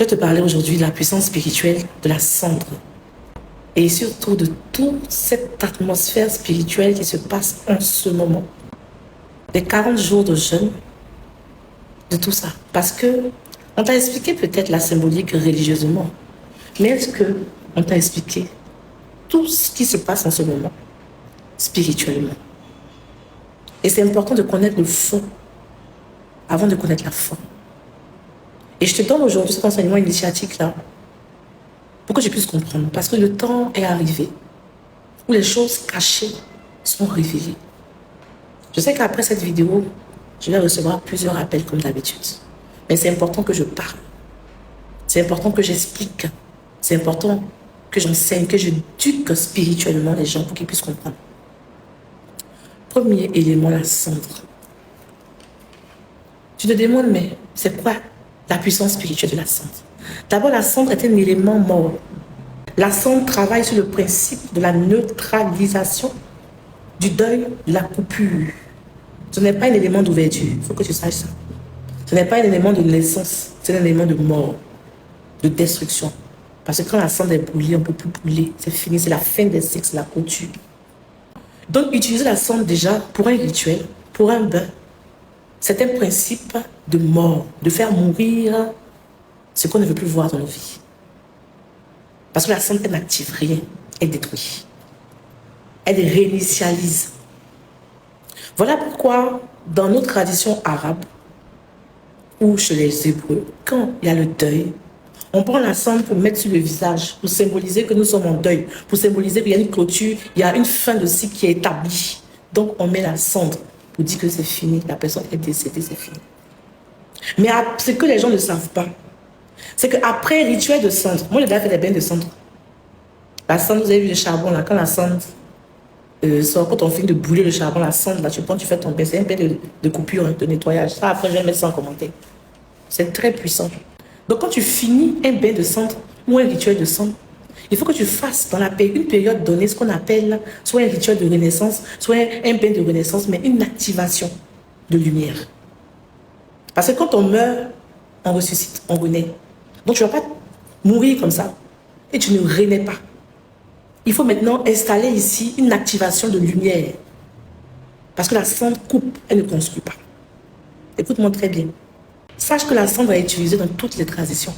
Je vais te parler aujourd'hui de la puissance spirituelle de la cendre et surtout de toute cette atmosphère spirituelle qui se passe en ce moment. Les 40 jours de jeûne, de tout ça. Parce que on t'a expliqué peut-être la symbolique religieusement, mais est-ce qu'on t'a expliqué tout ce qui se passe en ce moment spirituellement? Et c'est important de connaître le fond avant de connaître la forme. Et je te donne aujourd'hui cet enseignement initiatique-là pour que tu puisses comprendre. Parce que le temps est arrivé où les choses cachées sont révélées. Je sais qu'après cette vidéo, je vais recevoir plusieurs appels comme d'habitude. Mais c'est important que je parle. C'est important que j'explique. C'est important que j'enseigne, que j'éduque spirituellement les gens pour qu'ils puissent comprendre. Premier élément, la cendre. Tu te demandes, mais c'est quoi la puissance spirituelle de la cendre? D'abord, la cendre est un élément mort. La cendre travaille sur le principe de la neutralisation, du deuil, de la coupure. Ce n'est pas un élément d'ouverture, il faut que tu saches ça. Ce n'est pas un élément de naissance, c'est un élément de mort, de destruction. Parce que quand la cendre est brûlée, on ne peut plus brûler. C'est fini, c'est la fin des cycles, c'est la clôture. Donc, utiliser la cendre déjà pour un rituel, pour un bain, c'est un principe de mort, de faire mourir ce qu'on ne veut plus voir dans nos vies. Parce que la cendre, elle n'active rien, elle détruit. Elle réinitialise. Voilà pourquoi, dans nos traditions arabes, ou chez les Hébreux, quand il y a le deuil, on prend la cendre pour mettre sur le visage, pour symboliser que nous sommes en deuil, pour symboliser qu'il y a une clôture, il y a une fin de cycle qui est établie. Donc on met la cendre pour dire que c'est fini, la personne est décédée, c'est fini. Mais ce que les gens ne savent pas, c'est qu'après le rituel de cendre, moi j'ai déjà fait des bains de cendre. La cendre, vous avez vu le charbon là, quand la cendre sort, quand on finit de brûler le charbon, la cendre là, tu prends, tu fais ton bain, c'est un bain de coupure, de nettoyage. Ça après je vais mettre ça en commentaire. C'est très puissant. Donc quand tu finis un bain de cendre ou un rituel de cendre, il faut que tu fasses dans une période donnée ce qu'on appelle soit un rituel de renaissance, soit un bain de renaissance, mais une activation de lumière. Parce que quand on meurt, on ressuscite, on renaît. Donc tu ne vas pas mourir comme ça et tu ne renais pas. Il faut maintenant installer ici une activation de lumière. Parce que la cendre coupe, elle ne construit pas. Écoute-moi très bien. Sache que la cendre est utilisée dans toutes les traditions.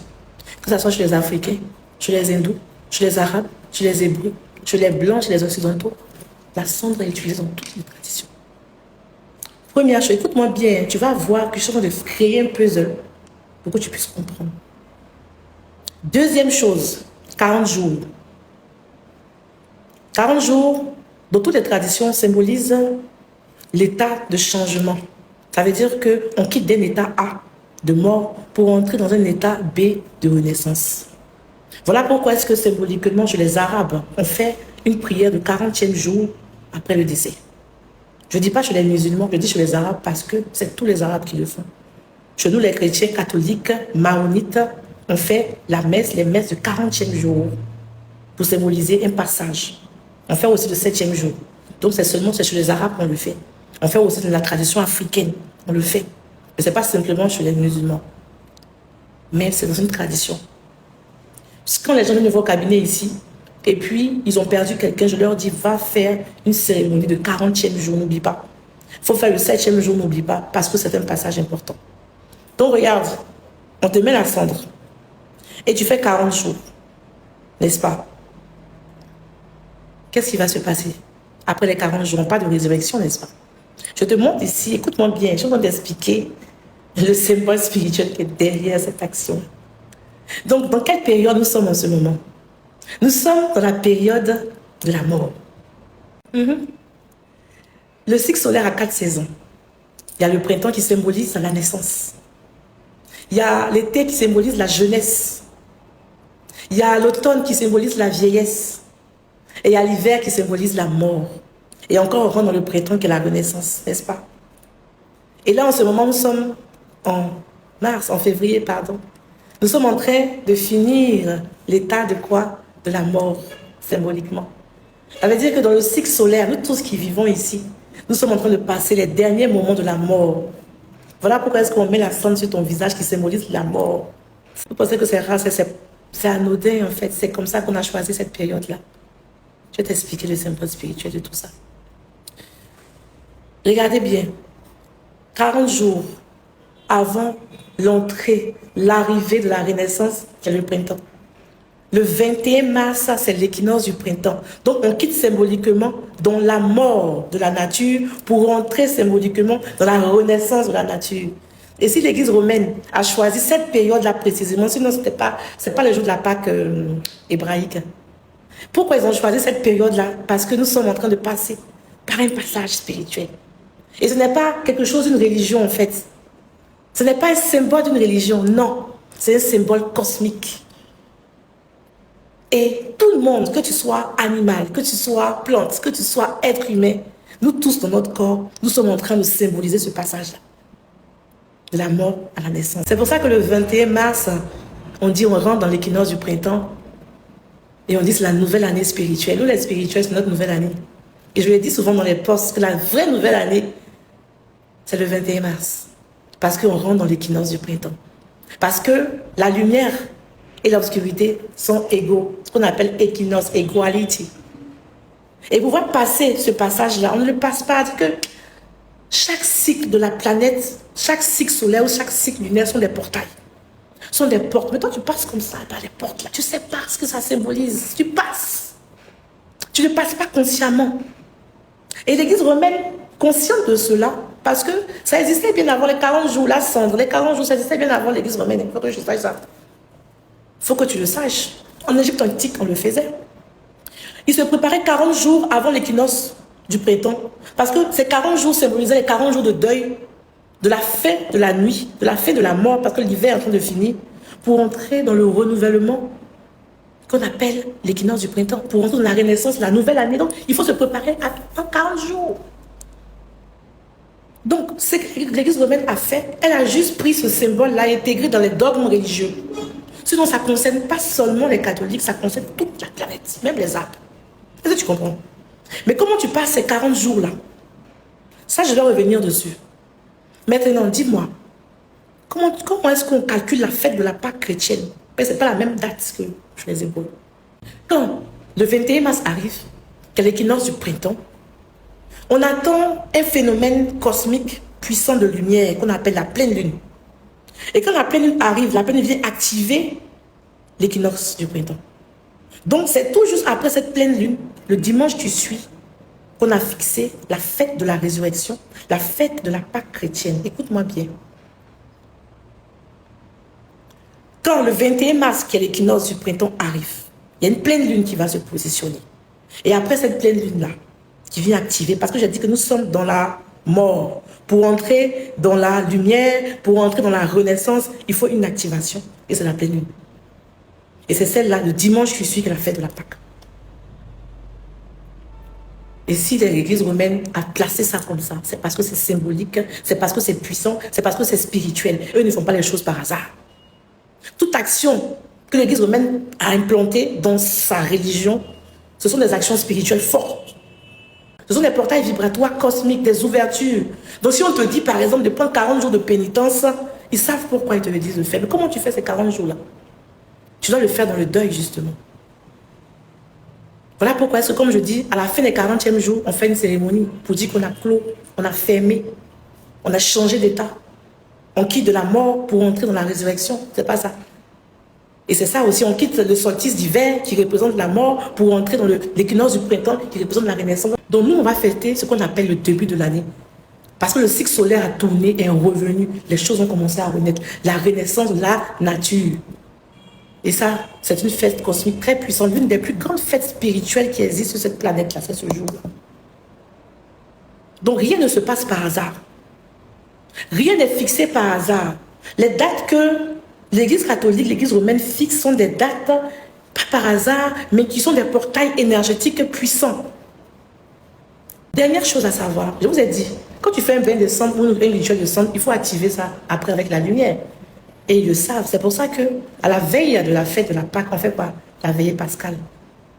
Que ce soit chez les Africains, chez les Hindous, chez les Arabes, chez les Hébreux, chez les Blancs, chez les Occidentaux. La cendre est utilisée dans toutes les traditions. Première chose, écoute-moi bien, tu vas voir que je suis en train de créer un puzzle pour que tu puisses comprendre. Deuxième chose, 40 jours. 40 jours, dans toutes les traditions, symbolisent l'état de changement. Ça veut dire qu'on quitte d'un état A de mort pour entrer dans un état B de renaissance. Voilà pourquoi est-ce que symboliquement, chez les Arabes, on fait une prière de 40e jour après le décès. Je ne dis pas chez les musulmans, je dis chez les Arabes parce que c'est tous les Arabes qui le font. Chez nous, les chrétiens catholiques, maronnites, on fait la messe, les messes de 40e jour pour symboliser un passage. On fait aussi le 7e jour. Donc c'est seulement chez les Arabes qu'on le fait. On fait aussi dans la tradition africaine, on le fait. Mais ce n'est pas simplement chez les musulmans. Mais c'est dans une tradition. Quand les gens viennent me voir au cabinet ici, et puis ils ont perdu quelqu'un, je leur dis, va faire une cérémonie de 40e jour, n'oublie pas. Il faut faire le 7e jour, n'oublie pas, parce que c'est un passage important. Donc regarde, on te met la cendre, et tu fais 40 jours, n'est-ce pas? Qu'est-ce qui va se passer après les 40 jours? Pas de résurrection, n'est-ce pas? Je te montre ici, écoute-moi bien, je suis en train d'expliquer le symbole spirituel qui est derrière cette action. Donc, dans quelle période nous sommes en ce moment? Nous sommes dans la période de la mort. Le cycle solaire a 4 saisons. Il y a le printemps qui symbolise la naissance. Il y a l'été qui symbolise la jeunesse. Il y a l'automne qui symbolise la vieillesse. Et il y a l'hiver qui symbolise la mort. Et encore on rentre dans le printemps qui est la renaissance, n'est-ce pas? Et là, en ce moment, nous sommes en février, pardon. Nous sommes en train de finir l'état de quoi? De la mort, symboliquement. Ça veut dire que dans le cycle solaire, nous tous qui vivons ici, nous sommes en train de passer les derniers moments de la mort. Voilà pourquoi est-ce qu'on met la cendre sur ton visage qui symbolise la mort. Vous pensez que c'est rare, c'est anodin en fait. C'est comme ça qu'on a choisi cette période-là. Je vais t'expliquer le symbole spirituel de tout ça. Regardez bien. 40 jours avant l'entrée, l'arrivée de la Renaissance, c'est le printemps. Le 21 mars, ça c'est l'équinoxe du printemps. Donc on quitte symboliquement dans la mort de la nature pour entrer symboliquement dans la renaissance de la nature. Et si l'Église romaine a choisi cette période-là précisément, sinon c'est pas le jour de la Pâque hébraïque. Pourquoi ils ont choisi cette période-là? Parce que nous sommes en train de passer par un passage spirituel. Et ce n'est pas quelque chose d'une religion en fait. Ce n'est pas un symbole d'une religion, non. C'est un symbole cosmique. Et tout le monde, que tu sois animal, que tu sois plante, que tu sois être humain, nous tous dans notre corps, nous sommes en train de symboliser ce passage-là. De la mort à la naissance. C'est pour ça que le 21 mars, on dit on rentre dans l'équinoxe du printemps et on dit c'est la nouvelle année spirituelle. Nous les spirituels, c'est notre nouvelle année. Et je le dis souvent dans les posts que la vraie nouvelle année, c'est le 21 mars. Parce qu'on rentre dans l'équinoxe du printemps. Parce que la lumière et l'obscurité sont égaux. Ce qu'on appelle équinoxe, equality. Et pour pouvoir passer ce passage-là, on ne le passe pas. C'est que chaque cycle de la planète, chaque cycle solaire ou chaque cycle lunaire sont des portails. Sont des portes. Mais toi, tu passes comme ça dans les portes là. Tu ne sais pas ce que ça symbolise. Tu passes. Tu ne passes pas consciemment. Et l'Église romaine, consciente de cela, parce que ça existait bien avant les 40 jours, la cendre, les 40 jours, ça existait bien avant l'Église romaine. Il faut que je sache ça. Il faut que tu le saches. En Égypte antique, on le faisait. Ils se préparaient 40 jours avant l'équinoxe du printemps. Parce que ces 40 jours symbolisaient les 40 jours de deuil, de la fin de la nuit, de la fin de la mort, parce que l'hiver est en train de finir, pour entrer dans le renouvellement qu'on appelle l'équinoxe du printemps, pour entrer dans la renaissance, la nouvelle année. Donc, il faut se préparer en 40 jours. Donc, ce que l'Église romaine a fait, elle a juste pris ce symbole-là et intégré dans les dogmes religieux. Sinon, ça ne concerne pas seulement les catholiques, ça concerne toute la planète, même les arbres. Est-ce que tu comprends? Mais comment tu passes ces 40 jours-là? Ça, je dois revenir dessus. Maintenant, dis-moi, comment est-ce qu'on calcule la fête de la Pâque chrétienne? Ce n'est pas la même date que je les épaules. Quand le 21 mars arrive, qu'est l'équinoxe du printemps, on attend un phénomène cosmique puissant de lumière qu'on appelle la pleine lune. Et quand la pleine lune arrive, la pleine lune vient activer l'équinoxe du printemps. Donc c'est tout juste après cette pleine lune, le dimanche qui suit, qu'on a fixé la fête de la résurrection, la fête de la Pâque chrétienne. Écoute-moi bien. Quand le 21 mars, qui est l'équinoxe du printemps, arrive, il y a une pleine lune qui va se positionner. Et après cette pleine lune-là, qui vient activer, parce que j'ai dit que nous sommes dans la mort. Pour entrer dans la lumière, pour entrer dans la renaissance, il faut une activation. Et c'est la pleine lune. Et c'est celle-là, le dimanche qui suit, que la fête de la Pâque. Et si l'Église romaine a placé ça comme ça, c'est parce que c'est symbolique, c'est parce que c'est puissant, c'est parce que c'est spirituel. Eux ne font pas les choses par hasard. Toute action que l'Église romaine a implantée dans sa religion, ce sont des actions spirituelles fortes. Ce sont des portails vibratoires cosmiques, des ouvertures. Donc si on te dit par exemple de prendre 40 jours de pénitence, ils savent pourquoi ils te le disent de faire. Mais comment tu fais ces 40 jours-là? Tu dois le faire dans le deuil justement. Voilà pourquoi est-ce que, comme je dis, à la fin des 40e jours, on fait une cérémonie pour dire qu'on a clos, on a fermé, on a changé d'état. On quitte de la mort pour entrer dans la résurrection. C'est pas ça. Et c'est ça aussi, on quitte le solstice d'hiver qui représente la mort pour entrer dans l'équinoxe du printemps qui représente la renaissance. Donc nous, on va fêter ce qu'on appelle le début de l'année. Parce que le cycle solaire a tourné et est revenu. Les choses ont commencé à renaître. La renaissance de la nature. Et ça, c'est une fête cosmique très puissante. L'une des plus grandes fêtes spirituelles qui existent sur cette planète-là, c'est ce jour-là. Donc rien ne se passe par hasard. Rien n'est fixé par hasard. Les dates que l'Église catholique, l'Église romaine fixe sont des dates, pas par hasard, mais qui sont des portails énergétiques puissants. Dernière chose à savoir, je vous ai dit, quand tu fais un bain de cendre ou un rituel de cendre, il faut activer ça après avec la lumière. Et ils le savent. C'est pour ça que à la veille de la fête de la Pâque, on ne fait pas la veillée pascale.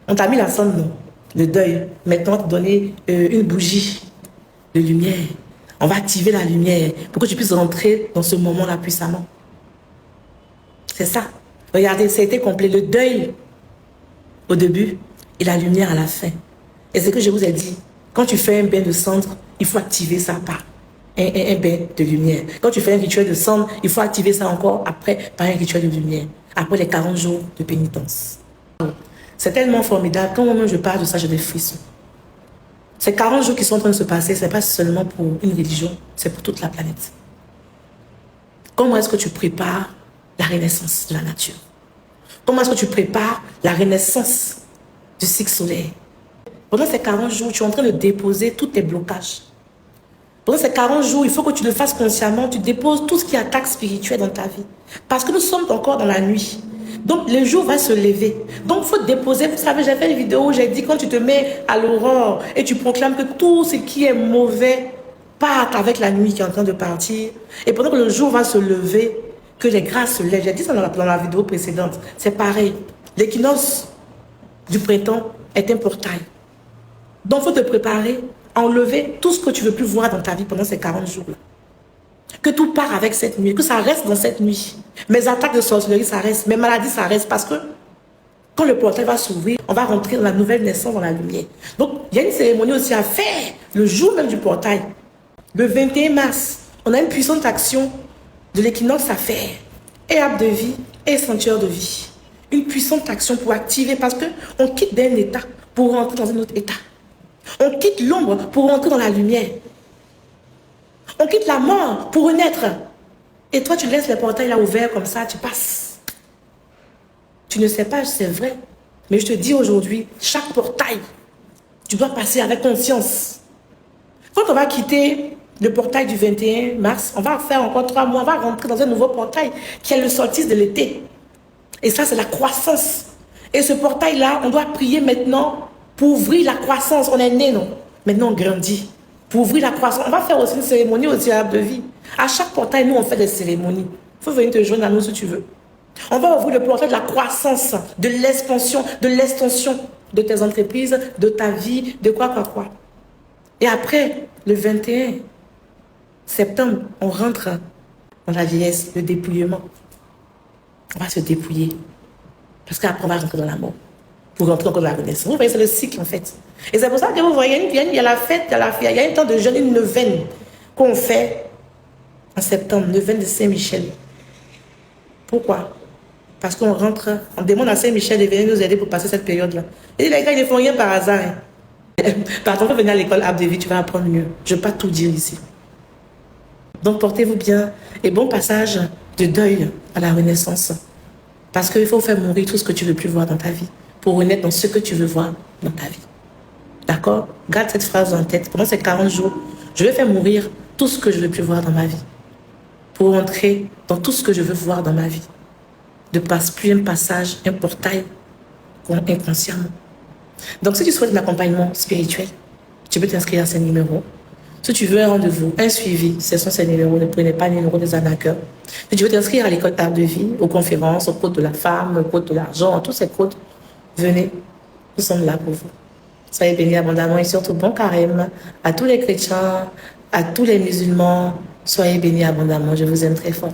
On t'a mis la cendre, non, le deuil. Maintenant, on te donner une bougie de lumière. On va activer la lumière pour que tu puisses rentrer dans ce moment-là puissamment. C'est ça. Regardez, ça a été complet. Le deuil au début et la lumière à la fin. Et c'est ce que je vous ai dit. Quand tu fais un bain de cendre, il faut activer ça par un bain de lumière. Quand tu fais un rituel de cendre, il faut activer ça encore après par un rituel de lumière. Après les 40 jours de pénitence. C'est tellement formidable. Quand moi-même je parle de ça, j'ai des frissons. Ces 40 jours qui sont en train de se passer, ce n'est pas seulement pour une religion, c'est pour toute la planète. Comment est-ce que tu prépares la renaissance de la nature? Comment est-ce que tu prépares la renaissance du cycle solaire? Pendant ces 40 jours, tu es en train de déposer tous tes blocages. Pendant ces 40 jours, il faut que tu le fasses consciemment, tu déposes tout ce qui attaque spirituel dans ta vie. Parce que nous sommes encore dans la nuit. Donc, le jour va se lever. Donc, il faut déposer. Vous savez, j'ai fait une vidéo où j'ai dit quand tu te mets à l'aurore et tu proclames que tout ce qui est mauvais part avec la nuit qui est en train de partir. Et pendant que le jour va se lever, que les grâces se lèvent. J'ai dit ça dans la vidéo précédente. C'est pareil. L'équinoxe du printemps est un portail. Donc, il faut te préparer à enlever tout ce que tu ne veux plus voir dans ta vie pendant ces 40 jours-là. Que tout part avec cette nuit, que ça reste dans cette nuit. Mes attaques de sorcellerie, ça reste. Mes maladies, ça reste. Parce que quand le portail va s'ouvrir, on va rentrer dans la nouvelle naissance, dans la lumière. Donc, il y a une cérémonie aussi à faire le jour même du portail. Le 21 mars, on a une puissante action de l'équinoxe à faire. Et arbre de vie et sanctuaire de vie. Une puissante action pour activer parce qu'on quitte d'un état pour rentrer dans un autre état. On quitte l'ombre pour rentrer dans la lumière. On quitte la mort pour renaître. Et toi, tu laisses le portail là ouvert comme ça, tu passes. Tu ne sais pas, c'est vrai. Mais je te dis aujourd'hui, chaque portail, tu dois passer avec conscience. Quand on va quitter le portail du 21 mars, on va faire encore 3 mois, on va rentrer dans un nouveau portail qui est le solstice de l'été. Et ça, c'est la croissance. Et ce portail-là, on doit prier maintenant pour ouvrir la croissance. On est né, non? Maintenant, on grandit. Pour ouvrir la croissance. On va faire aussi une cérémonie aussi à l'arbre de vie. À chaque portail, nous, on fait des cérémonies. Il faut venir te joindre à nous si tu veux. On va ouvrir le portail de la croissance, de l'expansion, de l'extension de tes entreprises, de ta vie, de quoi. Et après, le 21 septembre, on rentre dans la vieillesse, le dépouillement. On va se dépouiller. Parce qu'après, on va rentrer dans la mort. Pour rentrer encore dans la renaissance. Vous voyez, c'est le cycle, en fait. Et c'est pour ça que vous voyez, il y a la fête, il y a un temps de jeûne, une neuvaine qu'on fait en septembre, neuvaine de Saint-Michel. Pourquoi? Parce qu'on rentre, on demande à Saint-Michel de venir nous aider pour passer cette période-là. Et les gars, ils ne font rien par hasard. Hein. Par contre, venir à l'école Arbre de Vie, tu vas apprendre mieux. Je ne vais pas tout dire ici. Donc, portez-vous bien et bon passage de deuil à la renaissance. Parce qu'il faut faire mourir tout ce que tu ne veux plus voir dans ta vie pour renaître dans ce que tu veux voir dans ta vie. D'accord? Garde cette phrase en tête. Pendant ces 40 jours, je vais faire mourir tout ce que je ne veux plus voir dans ma vie pour entrer dans tout ce que je veux voir dans ma vie. De passe plus un passage, un portail inconsciemment. Donc, si tu souhaites un accompagnement spirituel, tu peux t'inscrire à ces numéros. Si tu veux un rendez-vous, un suivi, ce sont ces numéros. Ne prenez pas les numéros des arnaqueurs. Si tu veux t'inscrire à l'école Arbre de Vie, aux conférences, au code de la femme, au code de l'argent, tous ces codes, venez. Nous sommes là pour vous. Soyez bénis abondamment et surtout bon carême à tous les chrétiens, à tous les musulmans. Soyez bénis abondamment. Je vous aime très fort.